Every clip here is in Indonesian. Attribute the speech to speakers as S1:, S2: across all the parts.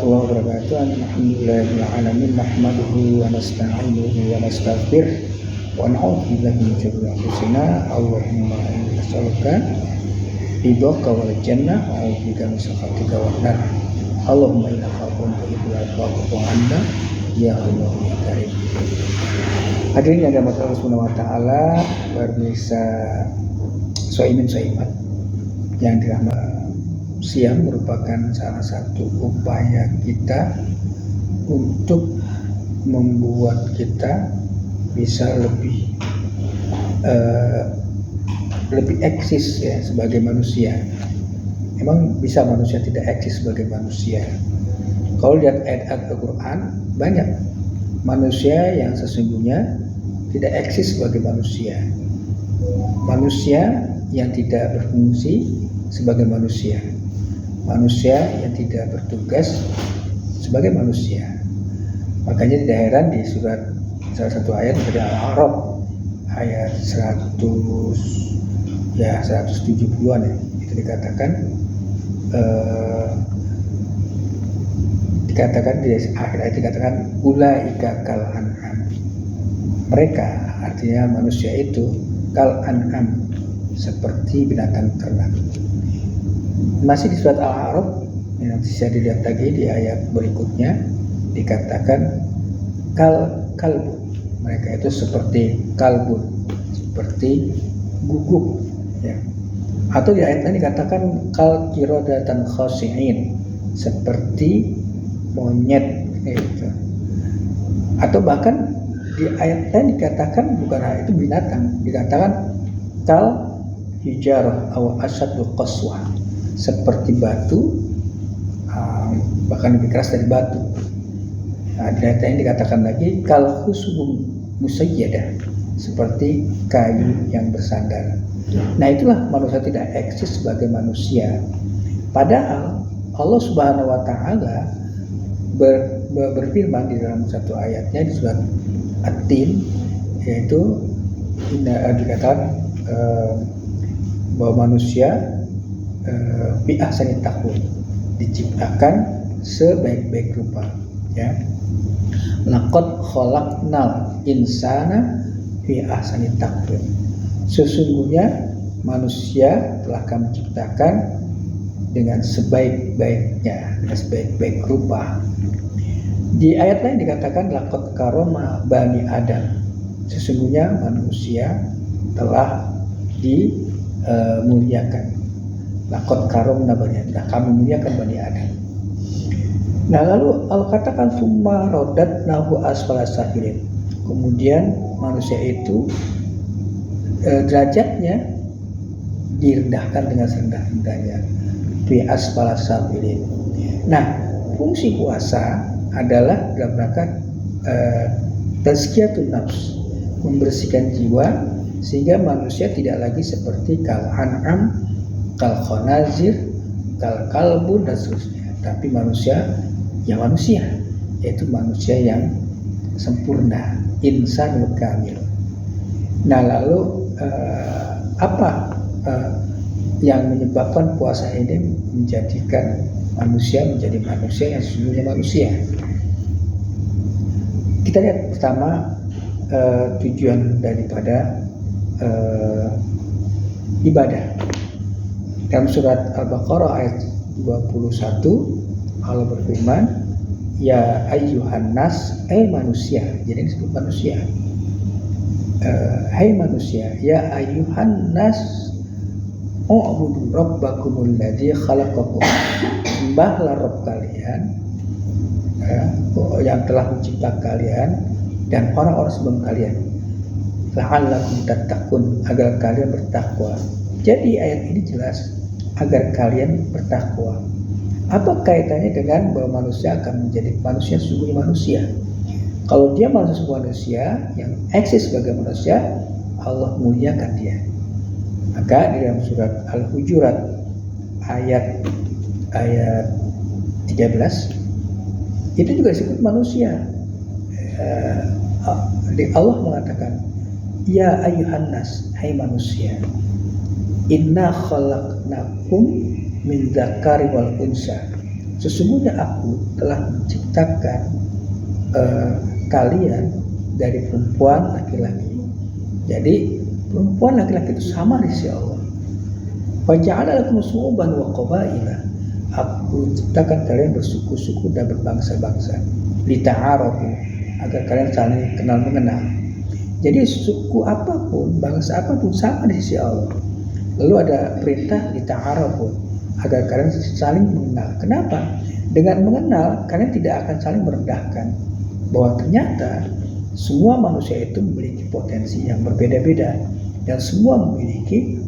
S1: warahmatullahi wabarakatuh. Alhamdulillahil alamin, nahmaduhu wa nasta'inuhu wa nastaghfiruh wa na'udzu billahi min syururi anfusina. Allahumma inni as'aluka ridhaka wal jannah wa a'udzu bika min sakhatika wan nar. Allahumma innaka afuwwun tuhibbul afwa fa'fu 'anna ya Allah ya Karim. Hadirin yang dirahmati Allah Subhanahu wa taala, pemirsa Soimin Soimat yang dirahmati, siang merupakan salah satu upaya kita untuk membuat kita bisa lebih eksis ya sebagai manusia. Emang bisa manusia tidak eksis sebagai manusia? Kalau lihat ayat Al-Quran, banyak manusia yang sesungguhnya tidak eksis sebagai manusia. Manusia yang tidak berfungsi sebagai manusia. Manusia yang tidak bertugas sebagai manusia. Makanya tidak heran di surat salah satu ayat dari Al-A'raf ayat 170-an ya, itu dikatakan di akhir ayat dikatakan ulaika kal an'am. Mereka, artinya manusia itu, kal an'am, seperti binatang ternak. Masih di surat Al-A'raf, yang bisa dilihat lagi di ayat berikutnya, dikatakan kalbun. Mereka itu seperti kalbun, seperti guguk ya. Atau di ayat lain dikatakan kal qiradatan khasi'in, seperti monyet gitu. Atau bahkan di ayat lain dikatakan bukan itu binatang, dikatakan kal hijarah aw asyaddu qaswah, seperti batu, bahkan lebih keras dari batu. Nah, di ayat ini dikatakan lagi kal khusbum musayyadah, seperti kayu yang bersandar. Nah, itulah manusia tidak eksis sebagai manusia. Padahal Allah Subhanahu wa taala berfirman di dalam satu ayatnya di surat At-Tin, yaitu dikatakan bahwa manusia bi ahsani taqwim, diciptakan sebaik-baik rupa ya. Laqad khalaqnal insana fi ahsani taqwim. Sesungguhnya manusia telah kami ciptakan dengan sebaik-baiknya, dengan sebaik-baik rupa. Di ayat lain dikatakan laqad karama bani Adam. Sesungguhnya manusia telah dimuliakan. Laqad karamna bani Adam. Kami muliakan bani Adam. Nah, lalu Allah katakan summa radatnahu asfala safilin. Kemudian manusia itu derajatnya direndahkan dengan serendah-rendahnya, fi asfala safilin. Nah, fungsi puasa adalah dalam rangka tazkiyatun nafs, membersihkan jiwa sehingga manusia tidak lagi seperti kal an'am, kal khanazir, kal kalbun dan seterusnya, tapi manusia yang manusia, yaitu manusia yang sempurna, insanul kamil. Nah, lalu apa yang menyebabkan puasa ini menjadikan manusia menjadi manusia yang sesungguhnya manusia? Kita lihat pertama tujuan daripada ibadah. Dalam surat Al-Baqarah ayat 21 Allah berfirman, ya ayyuhan nas, manusia. Jadi disebut manusia. Hai manusia, ya ayyuhan nas, u'budu rabbakumul ladzi khalaqakum. Sembahlah Rabb kalian yang telah mencipta kalian dan orang-orang sebelum kalian. La'allakum tattaqun, agar kalian bertakwa. Jadi ayat ini jelas, agar kalian bertakwa. Apa kaitannya dengan bahwa manusia akan menjadi manusia sesungguhnya manusia? Kalau dia manusia yang eksis sebagai manusia, Allah muliakan dia. Maka di dalam surat Al-Hujurat ayat 13 itu juga disebut manusia. Allah mengatakan, ya ayyuhan nas, hai manusia, inna khalaqnakum min dzakari wal unsa. sesungguhnya aku telah menciptakan kalian dari perempuan laki-laki. Jadi perempuan laki-laki itu sama di sisi Allah. Faja'ala lakum syu'uban wa qabaila. Aku ciptakan kalian bersuku-suku dan berbangsa-bangsa. Lita'arafu, agar kalian saling kenal mengenal. Jadi suku apapun, bangsa apapun sama di sisi Allah. Lalu ada perintah lita'arafu, agar kalian saling mengenal. Kenapa? Dengan mengenal, kalian tidak akan saling merendahkan. Bahwa ternyata semua manusia itu memiliki potensi yang berbeda-beda dan semua memiliki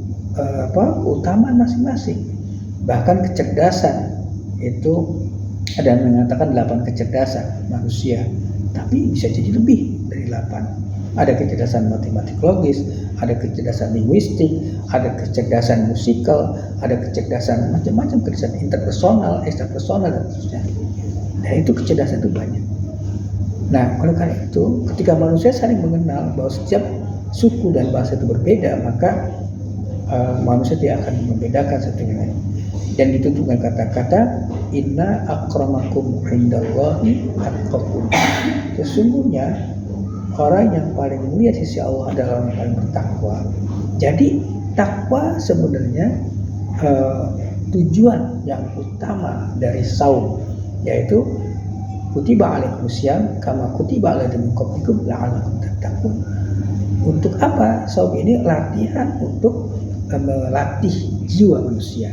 S1: keutamaan masing-masing. Bahkan kecerdasan itu ada yang mengatakan 8 kecerdasan manusia, tapi bisa jadi lebih dari 8. Ada kecerdasan matematik logis, ada kecerdasan linguistik, ada kecerdasan musikal, ada kecerdasan macam-macam, kecerdasan interpersonal, ekstrapersonal dan seterusnya. Nah itu kecerdasan itu banyak. Nah oleh karena itu ketika manusia saling mengenal bahwa setiap suku dan bahasa itu berbeda, maka manusia tidak akan membedakan satu dengan lain. Dan ditutup dengan kata-kata inna akramakum indallahi atqakum. Sesungguhnya orang yang paling mulia di sisi Allah adalah orang yang paling bertakwa. Jadi takwa sebenarnya tujuan yang utama dari saum, yaitu kutiba alaikumusiyam kama kutiba ala min qablikum la'allakum tattaqun. Untuk apa? Saum ini latihan untuk melatih jiwa manusia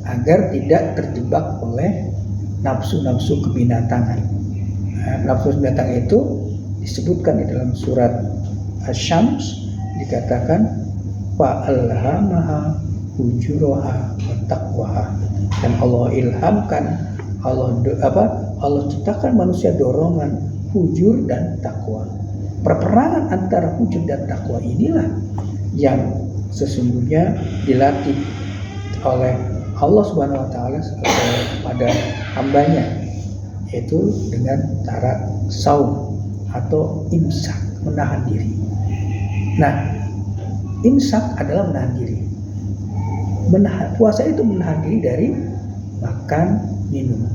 S1: agar tidak terjebak oleh nafsu-nafsu kebinatangan. Nafsu binatang itu disebutkan di dalam surat Asy-Syams, dikatakan fa'alhamaha fujuraha wa taqwaha. Dan Allah ilhamkan, Allah ciptakan manusia dorongan fujur dan takwa. Perperangan antara fujur dan takwa inilah yang sesungguhnya dilatih oleh Allah Subhanahu wa taala pada hambanya, yaitu dengan cara saum atau imsak, menahan diri. Nah, imsak adalah menahan diri. Puasa itu menahan diri dari makan, minum.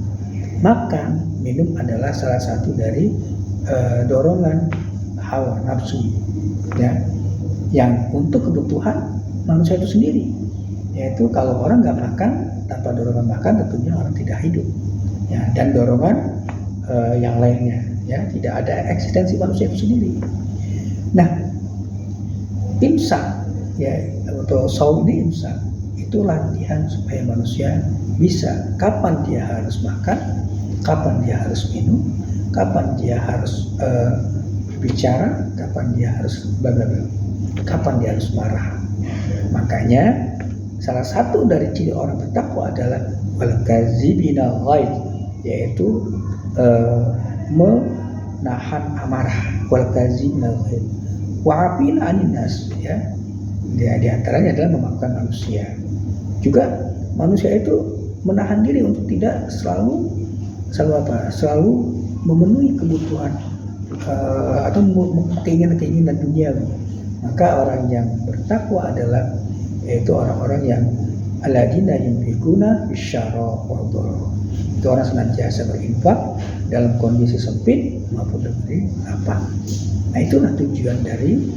S1: Makan, minum adalah salah satu dari dorongan hawa nafsu, ya, yang untuk kebutuhan manusia itu sendiri. Yaitu kalau orang nggak makan, tanpa dorongan makan tentunya orang tidak hidup, ya, dan dorongan yang lainnya, ya, tidak ada eksistensi manusia itu sendiri. Nah, imsak, ya, atau saum ini imsak itu latihan supaya manusia bisa kapan dia harus makan, kapan dia harus minum, kapan dia harus berbicara, kapan dia harus blablabla, kapan dia harus marah. Makanya salah satu dari ciri orang bertakwa adalah wal-kazibina ghaid, yaitu menahan amarah, wal-kazibina ghaid wa afina 'anil nas, ya. Di antaranya adalah memaafkan manusia. Juga manusia itu menahan diri untuk tidak selalu memenuhi kebutuhan atau keinginan-keinginan duniawi. Maka orang yang bertakwa adalah yaitu orang-orang yang alladzina yunfiquna bisyarra wa dharra. Itu orang senantiasa berinfak dalam kondisi sempit maupun dari lapang. Nah, itulah tujuan dari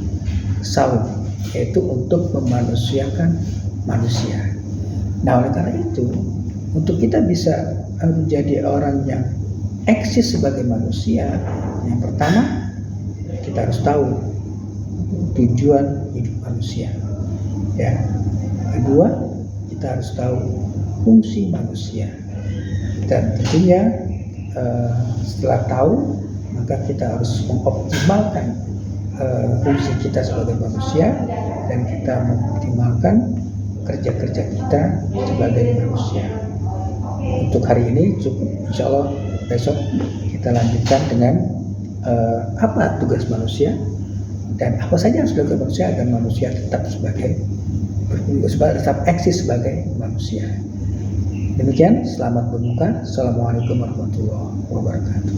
S1: saum, yaitu untuk memanusiakan manusia. Nah, oleh karena itu, untuk kita bisa menjadi orang yang eksis sebagai manusia, yang pertama kita harus tahu tujuan hidup manusia, ya. Kedua, kita harus tahu fungsi manusia, dan tentunya setelah tahu, maka kita harus mengoptimalkan fungsi kita sebagai manusia, dan kita mengoptimalkan kerja-kerja kita sebagai manusia. Untuk hari ini cukup, insya Allah besok kita lanjutkan dengan apa tugas manusia dan apa saja yang sudah dilakukan manusia agar manusia tetap eksis sebagai manusia. Demikian, selamat berbuka. Assalamualaikum warahmatullahi wabarakatuh.